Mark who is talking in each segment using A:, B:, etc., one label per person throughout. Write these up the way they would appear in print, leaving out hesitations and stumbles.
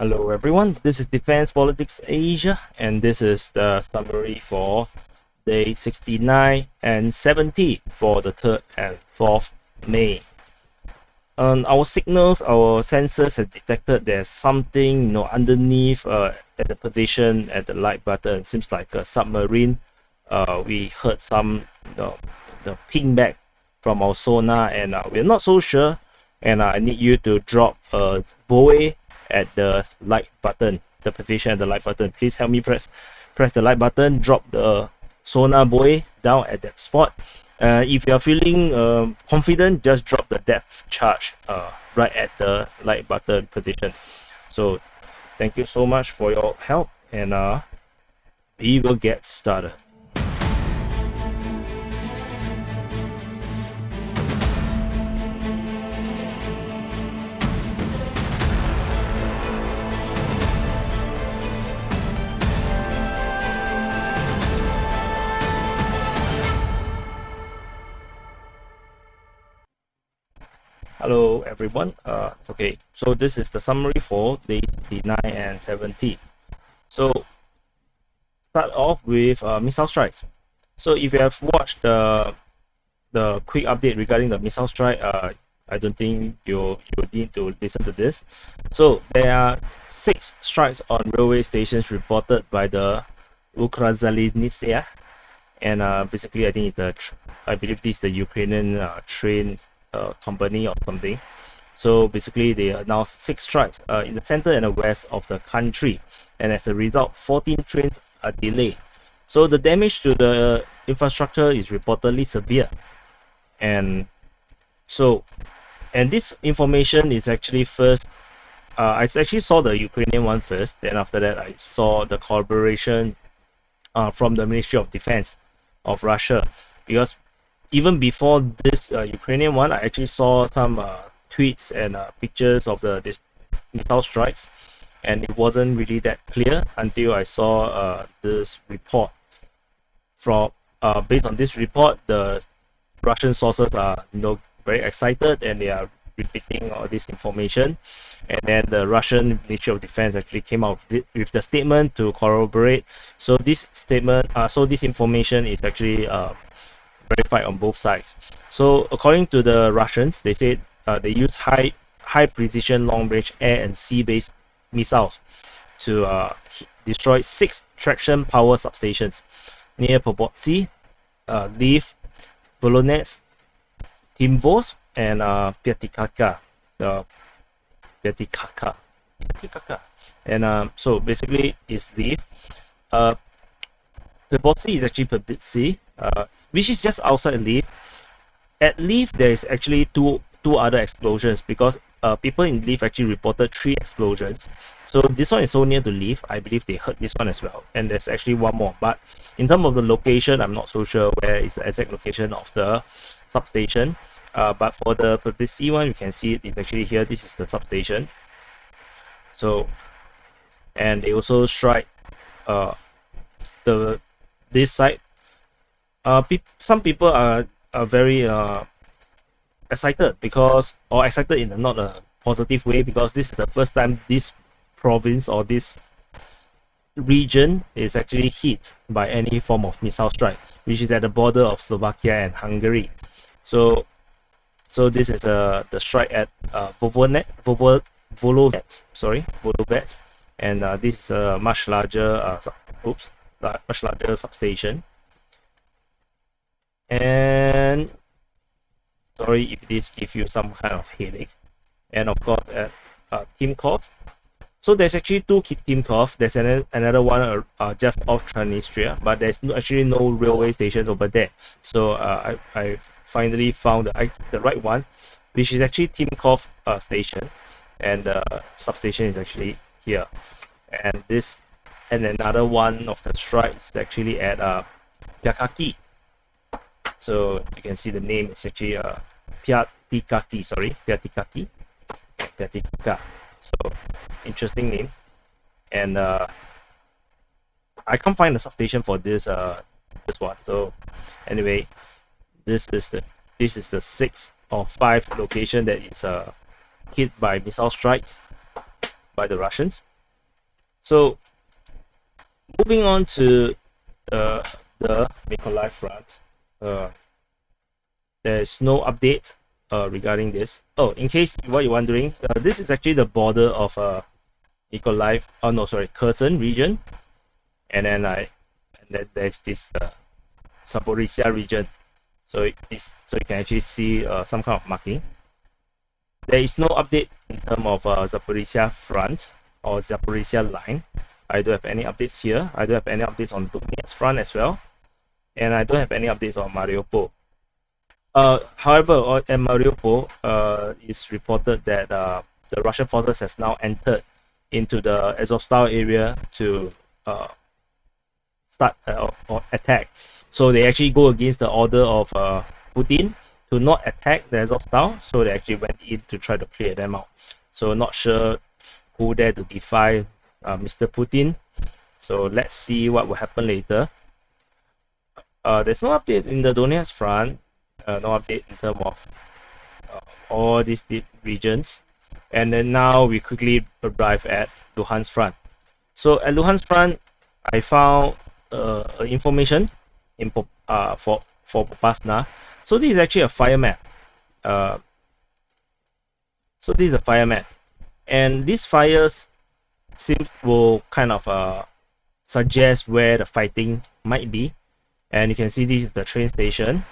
A: Hello everyone, this is Defense Politics Asia, and this is the summary for day 69 and 70 for the 3rd and 4th May. On our signals, our sensors have detected there's something underneath at the position at the light button. It seems like a submarine. We heard some the ping back from our sonar, and we're not so sure. And I need you to drop a buoy at the like button, the position at the like button. Please help me press the like button, drop the sonar buoy down at that spot. If you are feeling confident, just drop the depth charge right at the like button position. So thank you so much for your help, and we will get started. Hello everyone. Okay, so this is the summary for day 69 and 70. So start off with missile strikes. So if you have watched the quick update regarding the missile strike, I don't think you need to listen to this. So there are 6 strikes on railway stations reported by the Mykolaiv-Zaporizhzhia, and basically I think it's I believe this is the Ukrainian train company or something. So basically they announced 6 strikes in the center and the west of the country, and as a result 14 trains are delayed. So the damage to the infrastructure is reportedly severe, and this information is actually first I actually saw the Ukrainian one first, then after that I saw the collaboration from the Ministry of Defense of Russia, because even before this Ukrainian one, I actually saw some tweets and pictures of this missile strikes, and it wasn't really that clear until I saw this report. From based on this report, the Russian sources are very excited, and they are repeating all this information. And then the Russian Ministry of Defense actually came out with the statement to corroborate. So this information is actually verified on both sides. So according to the Russians, they said they use high precision long range air and sea based missiles to destroy 6 traction power substations near Pobotsy, Lviv, Volonets, Timvos, and Pyatikaka. And so basically it's Lviv. Pobotsy is actually Pobotsy, which is just outside Lviv. At Lviv, there is actually two other explosions, because people in Lviv actually reported 3 explosions. So this one is so near to Lviv, I believe they heard this one as well. And there's actually one more. But in terms of the location, I'm not so sure where is the exact location of the substation. But for the Pobotsy one, you can see it's actually here. This is the substation. So, and they also strike this side. Some people are very excited excited in not a positive way, because this is the first time this province or this region is actually hit by any form of missile strike, which is at the border of Slovakia and Hungary. So this is the strike at Volovets, and this is a much larger substation. And sorry if this gives you some kind of headache. And of course at Timkov. So there's actually 2 Timkov. There's another one just off Transnistria, but there's actually no railway station over there. So I finally found the right one, which is actually Timkov station, and the substation is actually here. And another one of the strikes is actually at Pyakaki. So you can see the name is actually Pyatikaki. So interesting name. And I can't find the substation for this one. So anyway, this is the 6th of 5 location that is hit by missile strikes by the Russians. So moving on to the Mykolaiv Front, there is no update regarding this. Oh, in case what you're wondering, this is actually the border of Mykolaiv. Oh no, sorry, Kherson region, and then there's this Zaporizhzhia region. So you can actually see some kind of marking. There is no update in terms of Zaporizhzhia Front or Zaporizhzhia line. I don't have any updates here. I don't have any updates on Donetsk Front as well, and I don't have any updates on Mariupol. However, at Mariupol, it's reported that the Russian forces has now entered into the Azovstal area to start or attack. So they actually go against the order of Putin to not attack the Azovstal. So they actually went in to try to clear them out. So not sure who dare to defy Mr. Putin. So let's see what will happen later. There's no update in the Donetsk Front. No update in terms of all these regions. And then now we quickly arrive at Luhansk Front. So at Luhansk Front, I found information in for Popasna. So this is actually a fire map. So this is a fire map, and these fires will kind of suggest where the fighting might be. And you can see this is the train station,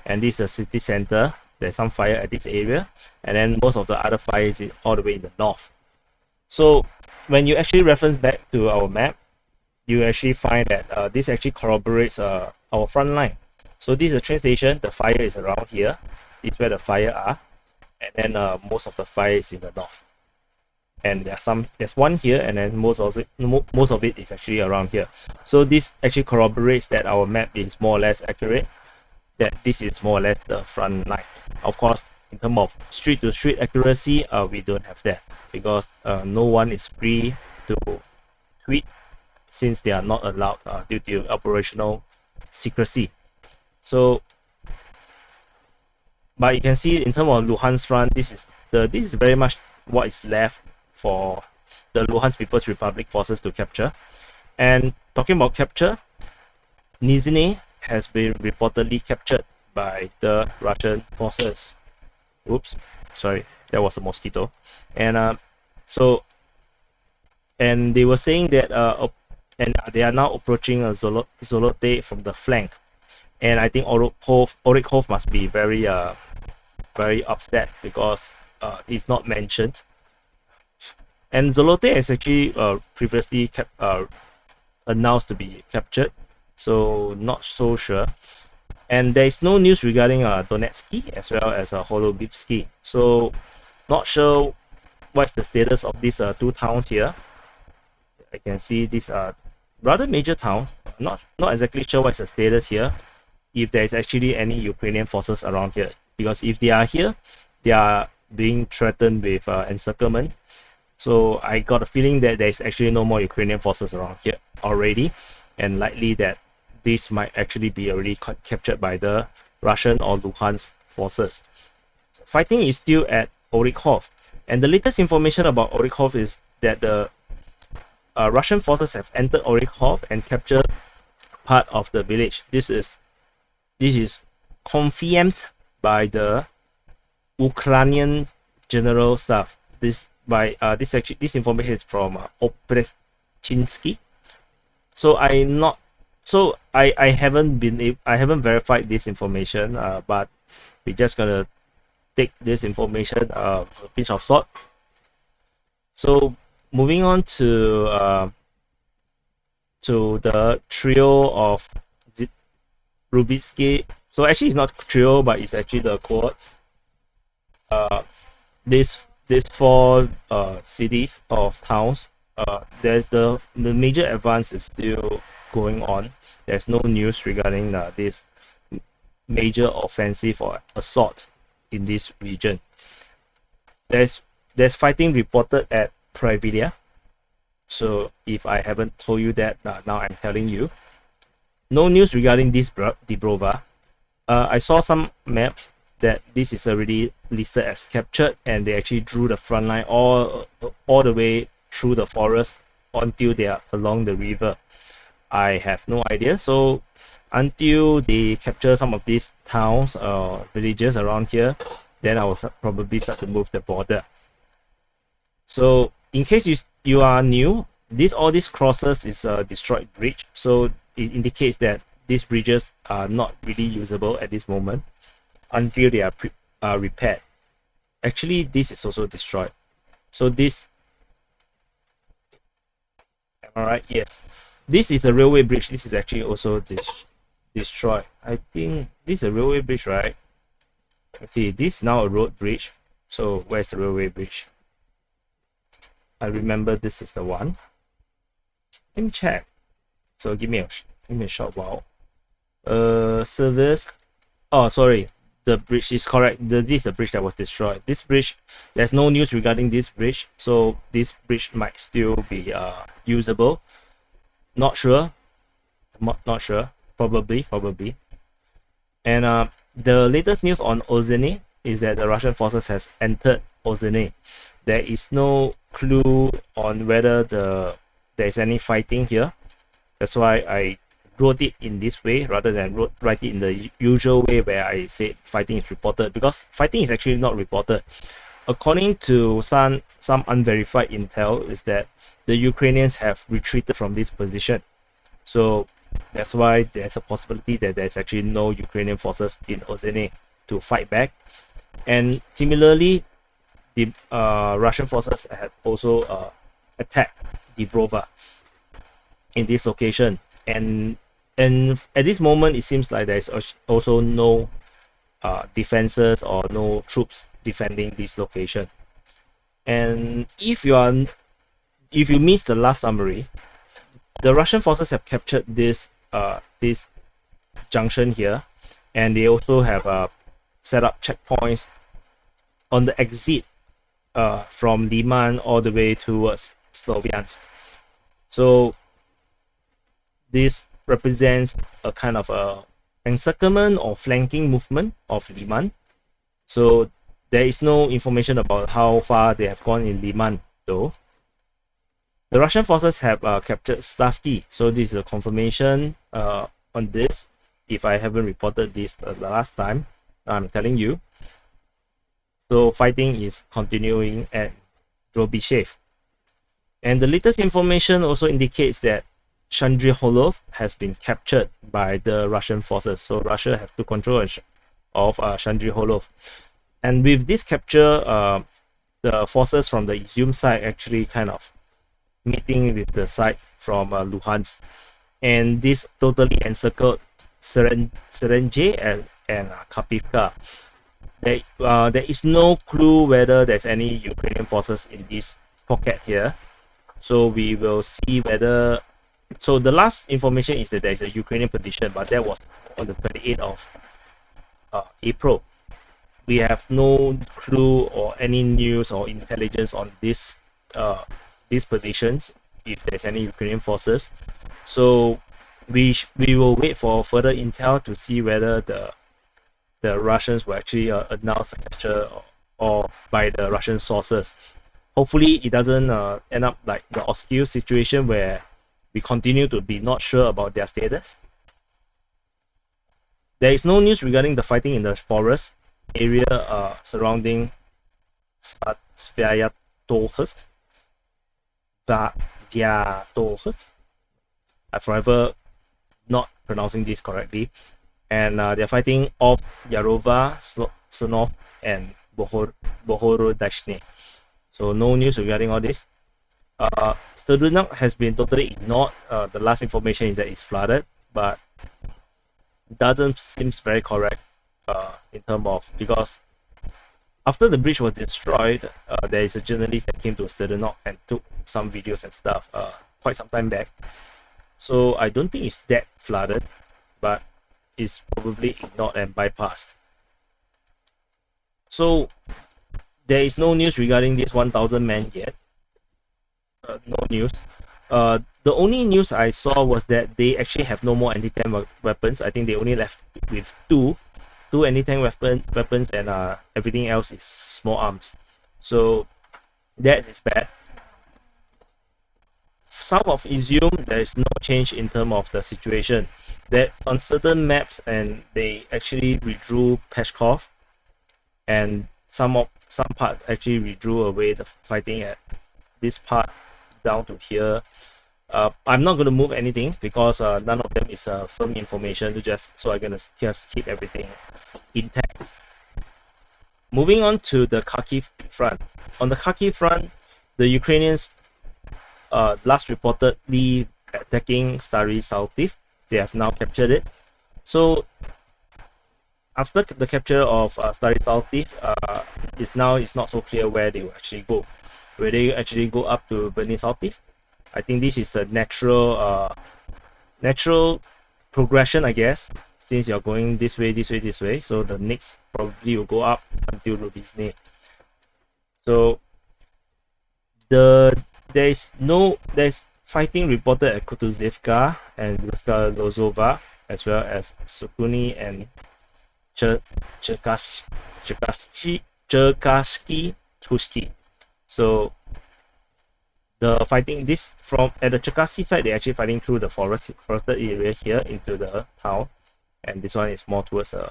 A: and this is the city center. There's some fire at this area, and then most of the other fires is all the way in the north. So when you actually reference back to our map, you actually find that this actually corroborates our front line. So this is a train station. The fire is around here. This is where the fire are, and then most of the fire is in the north. And there's one here, and then most of it is actually around here. So this actually corroborates that our map is more or less accurate, that this is more or less the front line. Of course, in terms of street to street accuracy, we don't have that, because no one is free to tweet, since they are not allowed due to operational secrecy. So, but you can see in terms of Luhansk Front, this is very much what is left for the Luhansk People's Republic forces to capture. And talking about capture, Nyzhnie has been reportedly captured by the Russian forces. Oops, sorry, that was a mosquito. And and they were saying that and they are now approaching Zolote from the flank. And I think Orykhov must be very upset, because it's not mentioned. And Zolote is actually previously announced to be captured, so not so sure. And there is no news regarding Donetsky as well as Holubivsky. So not sure what's the status of these two towns here. I can see these are rather major towns. Not exactly sure what's the status here, if there is actually any Ukrainian forces around here. Because if they are here, they are being threatened with encirclement. So I got a feeling that there is actually no more Ukrainian forces around here already, and likely that this might actually be already captured by the Russian or Luhansk forces. So fighting is still at Orykhov, and the latest information about Orykhov is that the Russian forces have entered Orykhov and captured part of the village. This is confirmed by the Ukrainian General Staff. This information is from Oprechinsky. So I haven't verified this information, but we're just gonna take this information with a pinch of salt. So moving on to the trio of Rubitsky. So actually it's not trio, but it's actually the cohorts. These four cities of towns, there's the major advance is still going on. There's no news regarding this major offensive or assault in this region. There's fighting reported at Privilia. So if I haven't told you that, now I'm telling you. No news regarding this Dibrova. I saw some maps that this is already listed as captured, and they actually drew the front line all the way through the forest until they are along the river. I have no idea. So until they capture some of these towns or villages around here, then I will probably start to move the border. So in case you are new, all these crosses is a destroyed bridge, so it indicates that these bridges are not really usable at this moment until they are repaired. Actually, this is also destroyed. So this, am I right? Yes, this is a railway bridge. This is actually also destroyed. I think this is a railway bridge, right? Let's see, this is now a road bridge. So where's the railway bridge? I remember this is the one. Let me check. So give me a short while. Service. Oh, sorry. The bridge is correct. This is the bridge that was destroyed. This bridge, there's no news regarding this bridge, so this bridge might still be usable. Not sure. Not sure. Probably. And the latest news on Ozheny is that the Russian forces has entered Ozheny. There is no clue on whether there's any fighting here. That's why I wrote it in this way rather than write it in the usual way where I said fighting is reported, because fighting is actually not reported. According to some unverified intel, is that the Ukrainians have retreated from this position. So that's why there's a possibility that there's actually no Ukrainian forces in Ozheny to fight back. And similarly, the Russian forces had also attacked Dibrova in this location, and at this moment it seems like there's also no defenses or no troops defending this location. And if you missed the last summary, the Russian forces have captured this junction here, and they also have set up checkpoints on the exit from Liman all the way towards Sloviansk. So this represents a kind of a encirclement or flanking movement of Liman. So there is no information about how far they have gone in Liman though. The Russian forces have captured Starvky. So this is a confirmation on this. If I haven't reported this the last time, I'm telling you. So fighting is continuing at Drobyshev. And the latest information also indicates that Shandryholove has been captured by the Russian forces. So Russia have to control of Shandryholove. And with this capture, the forces from the Izyum side actually kind of meeting with the side from Luhansk. And this totally encircled Serenge and Kharkivka. There is no clue whether there's any Ukrainian forces in this pocket here. So we will see whether... So the last information is that there is a Ukrainian position, but that was on the 28th of April. We have no clue or any news or intelligence on these positions, if there's any Ukrainian forces. So we will wait for further intel to see whether the Russians will actually announce the capture or by the Russian sources. Hopefully it doesn't end up like the Oskil situation where we continue to be not sure about their status. There is no news regarding the fighting in the forest area surrounding Sviatohsk. I'm forever not pronouncing this correctly. And they're fighting off Yarova, Snov, and Bohorodashny. So no news regarding all this. Sterdunok has been totally ignored. The last information is that it's flooded, but doesn't seem very correct in terms of, because after the bridge was destroyed, there is a journalist that came to Sterdunok and took some videos and stuff quite some time back. So I don't think it's that flooded, but it's probably ignored and bypassed. So there is no news regarding this 1,000 men yet. No news. The only news I saw was that they actually have no more anti-tank weapons. I think they only left with two anti-tank weapons, and everything else is small arms. So that is bad. south of Izyum, there is no change in terms of the situation. That on certain maps, and they actually withdrew Peshkov, and some part actually withdrew away the fighting at this part down to here. I'm not going to move anything because none of them is firm information, to just so I'm going to just keep everything intact. Moving on to the Kharkiv front. On the Kharkiv front, the Ukrainians last reportedly attacking Starvky. They have now captured it. So after the capture of Starvky, it's not so clear where they will actually go. Will they actually go up to Berny-Saltiv? I think this is a natural progression, I guess, since you're going this way. So the next probably will go up until Rubizny. So there's fighting reported at Kutuzivka and Ruska Lozova, as well as Sukuni and Cherkasky Tushki. So the fighting this from at the Cherkasky side, they're actually fighting through the forested area here into the town, and this one is more towards the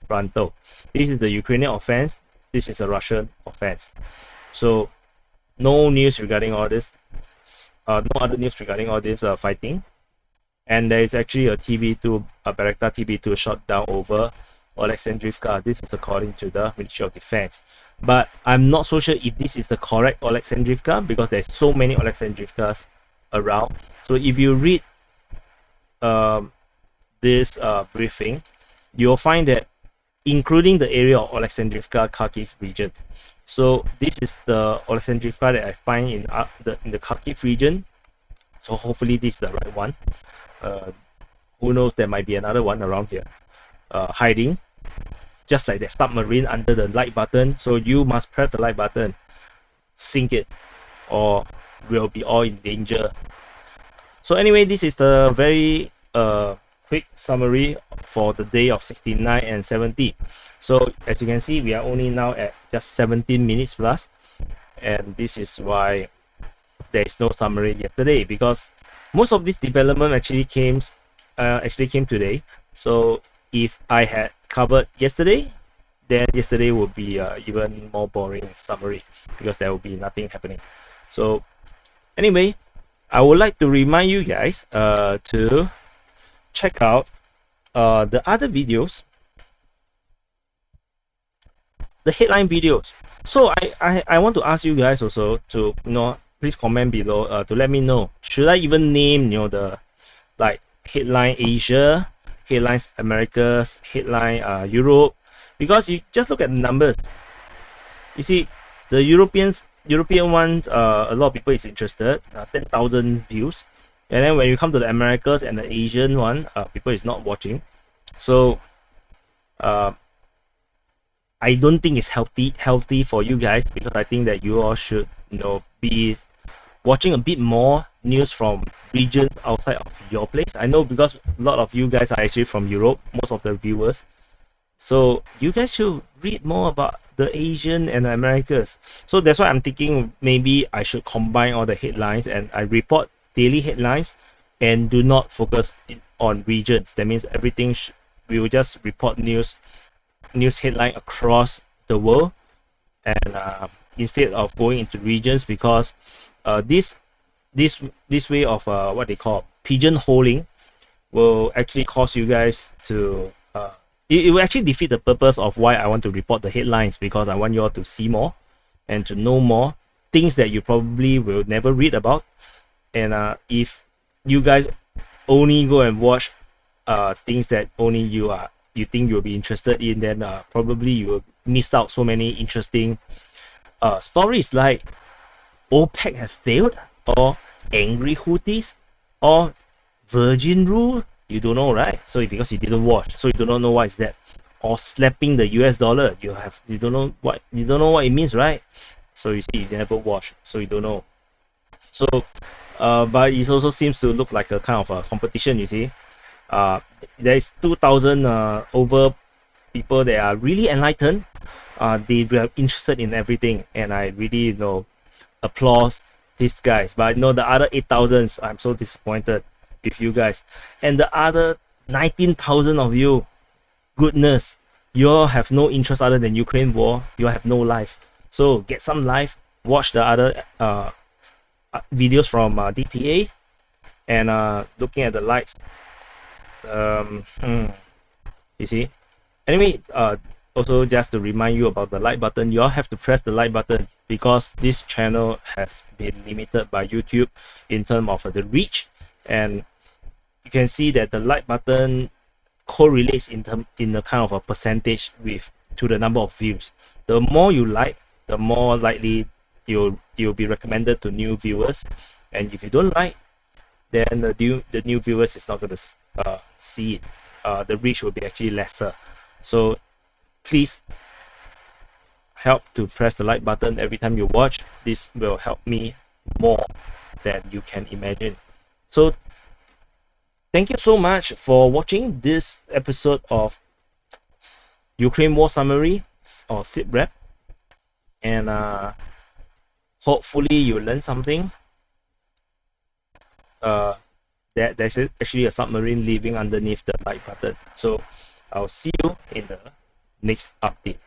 A: frontal. This is the Ukrainian offense. This is a Russian offense. So no news regarding all this. No other news regarding all this fighting. And there is actually a TB2, a Bayraktar TB2 shot down over Oleksandrivka. This is according to the Ministry of Defense. But I'm not so sure if this is the correct Oleksandrivka, because there's so many Oleksandrivkas around. So if you read this briefing, you'll find that including the area of Oleksandrivka Kharkiv region. So this is the Oleksandrivka that I find in the Kharkiv region. So hopefully this is the right one. Who knows, there might be another one around here hiding, just like the submarine under the like button. So you must press the like button, sink it, or we'll be all in danger. So anyway, this is the very quick summary for the day of 69 and 70. So as you can see, we are only now at just 17 minutes plus, and this is why there is no summary yesterday, because most of this development actually came today. So if I had covered yesterday, then yesterday would be even more boring summary, because there will be nothing happening. So anyway, I would like to remind you guys to check out the other videos, the headline videos. So I want to ask you guys also to please comment below to let me know, should I even name the like headline Asia, headlines Americas, headline Europe, because you just look at the numbers. You see the European ones, a lot of people is interested, 10,000 views, and then when you come to the Americas and the Asian one, people is not watching. So I don't think it's healthy for you guys, because I think that you all should be watching a bit more news from regions outside of your place. I know, because a lot of you guys are actually from Europe, most of the viewers. So you guys should read more about the Asian and the Americas. So that's why I'm thinking maybe I should combine all the headlines, and I report daily headlines and do not focus on regions. That means everything we will just report news headline across the world, and instead of going into regions, because this way of what they call pigeonholing will actually cause you guys to it will actually defeat the purpose of why I want to report the headlines, because I want you all to see more and to know more things that you probably will never read about. And if you guys only go and watch things that only you think you'll be interested in, then probably you will miss out so many interesting stories like OPEC have failed, or angry Houthis, or virgin rule. You don't know, right? So because you didn't watch, so you do not know what is that. Or slapping the US dollar, you don't know what it means, right? So you see, you never watch, so you don't know. So but it also seems to look like a kind of a competition. You see, there is 2,000 over people that are really enlightened. They were interested in everything, and I really applaud these guys. But no, the other 8,000, I'm so disappointed with you guys. And the other 19,000 of you, goodness, you all have no interest other than Ukraine war. You have no life. So get some life. Watch the other videos from DPA, and looking at the likes. You see. Anyway, also just to remind you about the like button, you all have to press the like button because this channel has been limited by YouTube in terms of the reach, and you can see that the like button correlates in a kind of a percentage to the number of views. The more you like, the more likely you'll be recommended to new viewers, and if you don't like, then the new viewers is not going to see it. The reach will be actually lesser. So please help to press the like button every time you watch. This will help me more than you can imagine. So thank you so much for watching this episode of Ukraine War Summary or SITREP, and hopefully you learn something. There's actually a submarine living underneath the like button. So I'll see you in the next update.